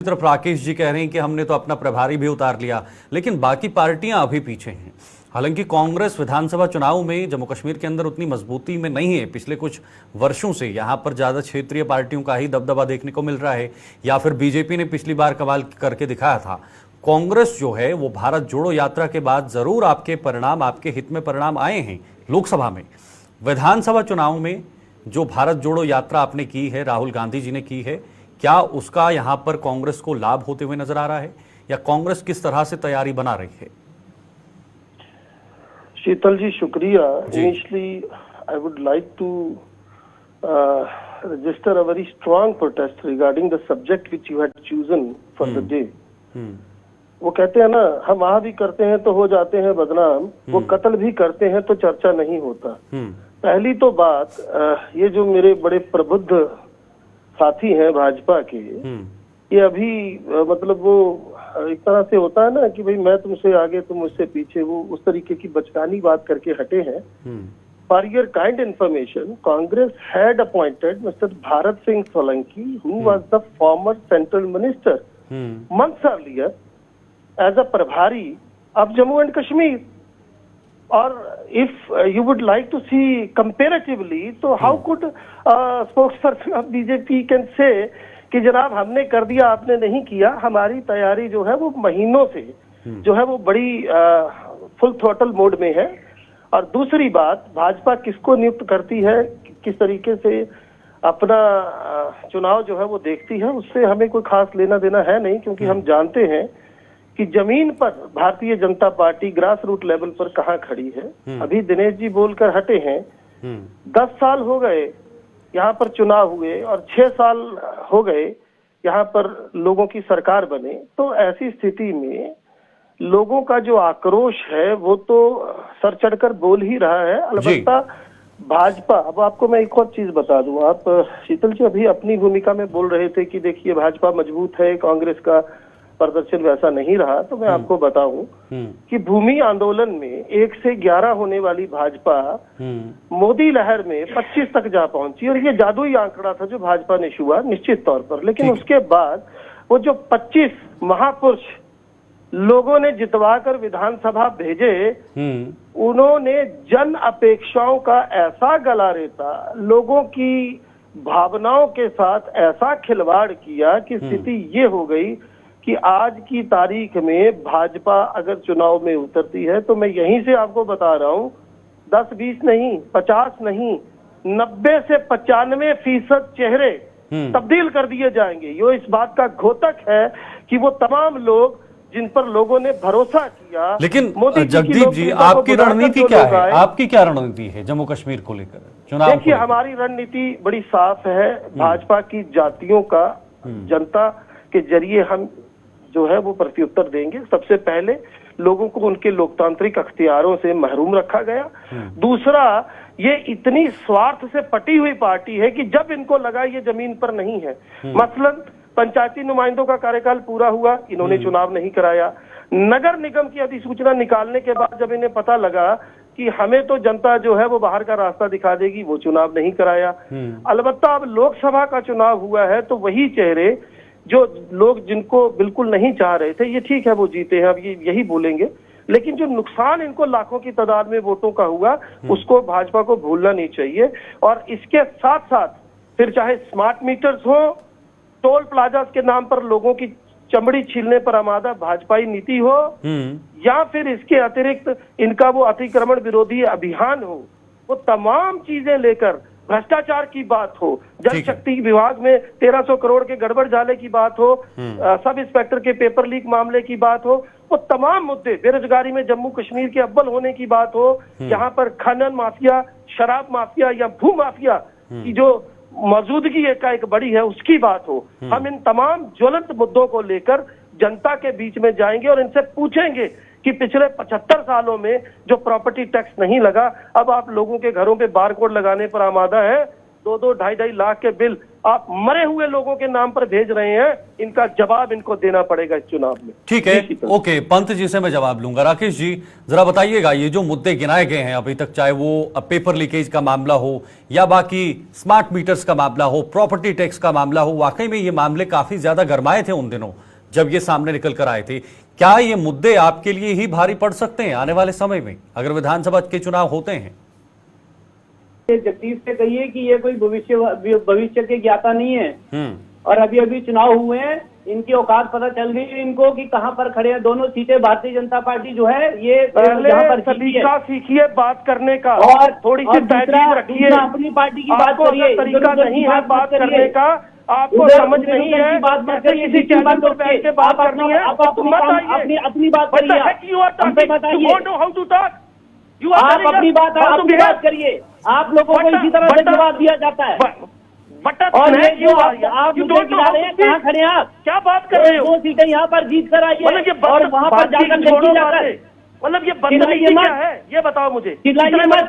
तरफ राकेश जी कह रहे हैं कि हमने तो अपना प्रभारी भी उतार लिया, लेकिन बाकी पार्टियां अभी पीछे हैं। हालांकि कांग्रेस विधानसभा चुनाव में जम्मू कश्मीर के अंदर उतनी मजबूती में नहीं है। पिछले कुछ वर्षों से यहां पर ज्यादा क्षेत्रीय पार्टियों का ही दबदबा देखने को मिल रहा है, या फिर बीजेपी ने पिछली बार कमाल करके दिखाया था। कांग्रेस जो है वो भारत जोड़ो यात्रा के बाद जरूर आपके हित में परिणाम आए हैं। लोकसभा में, विधानसभा चुनाव में जो भारत जोड़ो यात्रा आपने की है, राहुल गांधी जी ने की है, क्या उसका यहां पर कांग्रेस को लाभ होते हुए नजर आ रहा है, या कांग्रेस किस तरह से तैयारी बना रही है? शीतल जी, शुक्रिया। Initially I would like to register a very strong protest regarding the subject which you had chosen for the day. वो कहते हैं ना, हम वहां भी करते हैं तो हो जाते हैं बदनाम, वो कत्ल भी करते हैं तो चर्चा नहीं होता। पहली तो बात, ये जो मेरे बड़े प्रबुद्ध साथी हैं भाजपा के, ये अभी मतलब वो एक तरह से होता है ना कि भाई मैं तुमसे आगे तुम मुझसे पीछे, वो उस तरीके की बचकानी बात करके हटे हैं। For your kind information, Congress had appointed mister Bharat Singh Solanki, who was the former central minister months earlier, as a प्रभारी of Jammu and Kashmir. Or if you would like to see comparatively, so how could spokesperson of BJP can say कि जनाब हमने कर दिया आपने नहीं किया। हमारी तैयारी जो है वो महीनों से जो है वो बड़ी फुल थ्रॉटल मोड में है। और दूसरी बात, भाजपा किसको नियुक्त करती है, किस तरीके से अपना चुनाव जो है वो देखती है, उससे हमें कोई खास लेना देना है नहीं, क्योंकि हम जानते हैं कि जमीन पर Bharatiya Janata party grass root level पर कहाँ खड़ी है। अभी दिनेश जी बोलकर हटे हैं, 10 साल हो गए यहाँ पर चुनाव हुए और 6 साल हो गए यहाँ पर लोगों की सरकार बने। तो ऐसी स्थिति में लोगों का जो आक्रोश है वो तो सर चढ़कर बोल ही रहा है। अलबत्ता भाजपा, अब आपको मैं एक और चीज बता दूं, आप शीतल जी अभी अपनी भूमिका में बोल रहे थे कि देखिए भाजपा मजबूत है, कांग्रेस का प्रदर्शन वैसा नहीं रहा। तो मैं आपको बताऊं कि भूमि आंदोलन में 1 से 11 होने वाली भाजपा मोदी लहर में 25 तक जा पहुंची, और ये जादुई आंकड़ा था जो भाजपा ने छुआ निश्चित तौर पर। लेकिन उसके बाद वो जो 25 महापुरुष लोगों ने जितवा कर विधानसभा भेजे, उन्होंने जन अपेक्षाओं का ऐसा गला रेता, लोगों की भावनाओं के साथ ऐसा खिलवाड़ किया कि स्थिति ये हो गई कि आज की तारीख में भाजपा अगर चुनाव में उतरती है तो मैं यहीं से आपको बता रहा हूं, 10-20 नहीं, 50 नहीं, 90 से 95% चेहरे तब्दील कर दिए जाएंगे। ये इस बात का घोतक है कि वो तमाम लोग जिन पर लोगों ने भरोसा किया। लेकिन जगदीप जी, आपकी रणनीति क्या है? आपकी क्या रणनीति है जम्मू कश्मीर को लेकर चुनाव? देखिए, हमारी रणनीति बड़ी साफ है। भाजपा की जातियों का जनता के जरिए हम जो है वो प्रत्युत्तर देंगे। सबसे पहले लोगों को उनके लोकतांत्रिक अख्तियारों से महरूम रखा गया। दूसरा, ये इतनी स्वार्थ से पटी हुई पार्टी है कि जब इनको लगा ये जमीन पर नहीं है, मसलन पंचायती नुमाइंदों का कार्यकाल पूरा हुआ, इन्होंने चुनाव नहीं कराया। नगर निगम की अधिसूचना निकालने के बाद जब इन्हें पता लगा कि हमें तो जनता जो है वो बाहर का रास्ता दिखा देगी, वो चुनाव नहीं कराया। अलबत्ता अब लोकसभा का चुनाव हुआ है तो वही चेहरे जो लोग जिनको बिल्कुल नहीं चाह रहे थे, ये ठीक है वो जीते हैं, अब ये यही बोलेंगे। लेकिन जो नुकसान इनको लाखों की तादाद में वोटों का हुआ, उसको भाजपा को भूलना नहीं चाहिए। और इसके साथ साथ फिर चाहे स्मार्ट मीटर्स हो, टोल प्लाजा के नाम पर लोगों की चमड़ी छीलने पर आमादा भाजपाई नीति हो, या फिर इसके अतिरिक्त इनका वो अतिक्रमण विरोधी अभियान हो, वो तमाम चीजें लेकर भ्रष्टाचार की बात हो, जल शक्ति विभाग में 1300 करोड़ के गड़बड़ जाले की बात हो, सब इंस्पेक्टर के पेपर लीक मामले की बात हो, वो तमाम मुद्दे, बेरोजगारी में जम्मू कश्मीर के अव्वल होने की बात हो, यहाँ पर खनन माफिया, शराब माफिया या भू माफिया की जो मौजूदगी एकाएक बड़ी है, उसकी बात हो, हम इन तमाम ज्वलंत मुद्दों को लेकर जनता के बीच में जाएंगे और इनसे पूछेंगे कि पिछले 75 सालों में जो प्रॉपर्टी टैक्स नहीं लगा, अब आप लोगों के घरों पे बारकोड लगाने पर आमादा है। 2-2, 2.5 लाख के बिल आप मरे हुए लोगों के नाम पर भेज रहे हैं। इनका जवाब इनको देना पड़ेगा इस चुनाव में। ठीक है, ओके, पंत जी से मैं जवाब लूंगा। राकेश जी जरा बताइएगा, ये जो मुद्दे गिनाए गए हैं अभी तक, चाहे वो पेपर लीकेज का मामला हो या बाकी स्मार्ट मीटर्स का मामला हो, प्रॉपर्टी टैक्स का मामला हो, वाकई में ये मामले काफी ज्यादा गरमाए थे उन दिनों जब ये सामने निकल कर आए थे। क्या ये मुद्दे आपके लिए ही भारी पड़ सकते हैं आने वाले समय में अगर विधानसभा के चुनाव होते हैं? जगदीश से कहिए कि ये कोई भविष्य के ज्ञाता नहीं है, और अभी अभी चुनाव हुए हैं, इनकी औकात पता चल गई है इनको कि कहां पर खड़े हैं। दोनों सीटें भारतीय जनता पार्टी जो है ये यहाँ पर तरीका सीखिए बात करने का, और थोड़ी सी तहजीब रखिए। अपनी पार्टी की बात करिए, तरीका नहीं है बात करने का, आपको समझ नहीं है बात मत करिए, किसी चैनल पर बैठ के बात करनी है। अपनी बात करिए, आप अपनी बात करिए। आप लोगों को इसी तरह से जवाब दिया जाता है। और ये जो आप मुझे गिरा रहे हैं, कहाँ खड़े हैं आप? क्या बात कर रहे हो? 2 सीटें यहाँ पर जीत कर आइए और वहाँ पर जाकर देखी जाकर, मतलब ये बदतमीजी क्या है ये बताओ मुझे। चिल्लाइए मत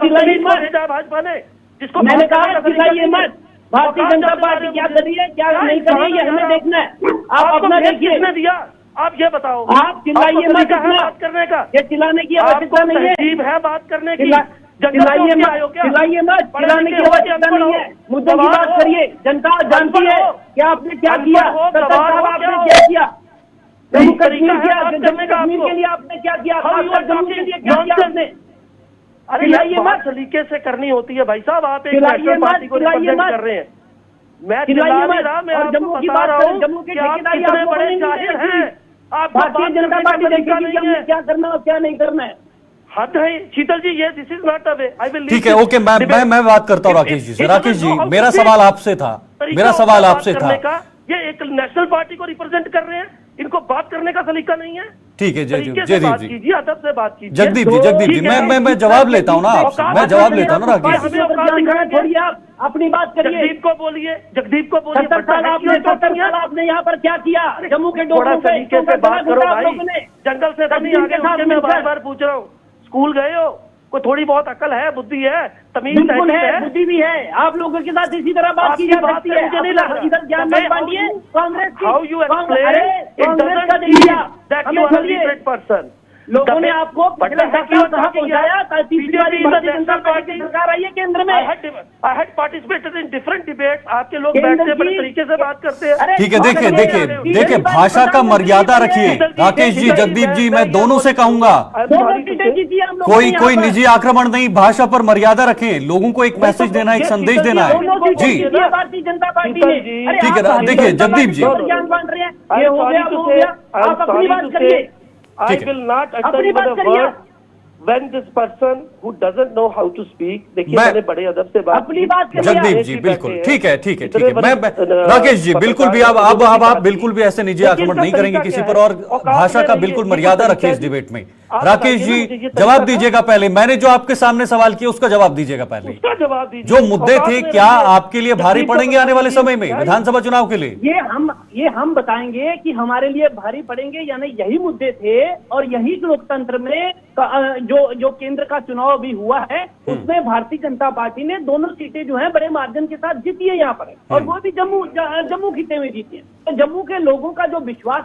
भाजपा ने, जिसको मैंने कहा चिल्लाइए मत। भारतीय जनता पार्टी क्या कर रही है, क्या नहीं कर रही है, हमें देखना है। आप अपना देखिए। किसने दिया आप ये बताओ। आप चिल्लाइए मत, बात करने का, ये चिल्लाने की आवश्यकता नहीं है। तहजीब है बात करने की। चिल्लाइए मत, चिल्लाने की आवश्यकता नहीं है। मुद्दों की बात करिए। जनता जानती है क्या आपने क्या किया, आपने क्या किया, जम्मू कश्मीर के लिए आपने क्या किया, जम्मू के लिए क्या किया आपने। अरे ये बात सलीके से करनी होती है भाई साहब। आप एक नेशनल पार्टी को रिप्रेजेंट कर रहे हैं। मैं चिल्ला नहीं रहा, मैं आपको बता रहा हूँ कि आप कितने बड़े जाहिर हैं। आप भारतीय जनता पार्टी देखेगी कि हमने क्या करना और क्या नहीं करना है। हद है शीतल जी, ये this is not a way. I will ठीक है, ओके, मैं बात करता हूँ राकेश जी से। राकेश जी मेरा सवाल आपसे था, ये एक नेशनल पार्टी को रिप्रेजेंट कर रहे हैं, इनको बात करने का सलीका नहीं है। ठीक है, जयदीप जी, अदब से बात कीजिए। जगदीप जी, मैं जवाब लेता हूँ ना आपसे, मैं जवाब लेता हूँ ना राकेश जी। अपनी बात करिए। जगदीप को बोलिए। 70 साल आपने यहाँ पर क्या किया, जम्मू के थोड़ा तरीके से बात करो भाई। जंगल से नहीं आगे, मैं बार पूछ रहा हूँ, स्कूल गए हो? कोई थोड़ी बहुत अकल है, बुद्धि है, तमीज है, बुद्धि भी है। आप लोगों के साथ इसी तरह बात की जा सकती है। इधर ज्ञान नहीं बांटिए कांग्रेस की। हाउ यू एक्सप्लेन कांग्रेस का देखिए that you are a leadered person. लोगों ने आपको पिछले 7 साल कहाँ पहुंचाया? तीसरी बारी भारतीय जनता पार्टी की सरकार आई है केंद्र में। I had participated in different debates. आपके लोग बैठते हैं, बड़े तरीके से बात करते हैं। ठीक है, देखिए भाषा का मर्यादा रखिए। राकेश जी, जगदीप जी, मैं दोनों से कहूंगा कोई निजी आक्रमण नहीं, भाषा पर मर्यादा रखें। लोगों को एक मैसेज देना, एक संदेश देना है जी। भारतीय जनता पार्टी ने ठीक है, देखिए जगदीप जी, ज्ञान बांट रहे हैं, ये हो गया वो हो गया। आप अपनी बात करिए। I will not utter even a word when this person who doesn't know how to speak। देखिए मैंने बड़े अदब से बात अपनी बात करिए। जगदीप जी बिल्कुल ठीक है। मैं राकेश जी बिल्कुल भी अब आप बिल्कुल भी ऐसे निजी आक्रमण नहीं करेंगे किसी पर, और भाषा का बिल्कुल मर्यादा रखिए इस डिबेट में। राकेश जी जवाब दीजिएगा पहले, मैंने जो आपके सामने सवाल किया उसका जवाब दीजिएगा पहले। जो मुद्दे थे क्या आपके लिए भारी पड़ेंगे आने वाले समय में विधानसभा चुनाव के लिए? ये हम बताएंगे कि हमारे लिए भारी पड़ेंगे, यानी यही मुद्दे थे। और यही लोकतंत्र में जो केंद्र का चुनाव भी हुआ है उसमें भारतीय जनता पार्टी ने दोनों सीटें जो है बड़े मार्जिन के साथ जीती है यहाँ पर, और वो भी जम्मू खिते में जीती है। तो जम्मू के लोगों का जो विश्वास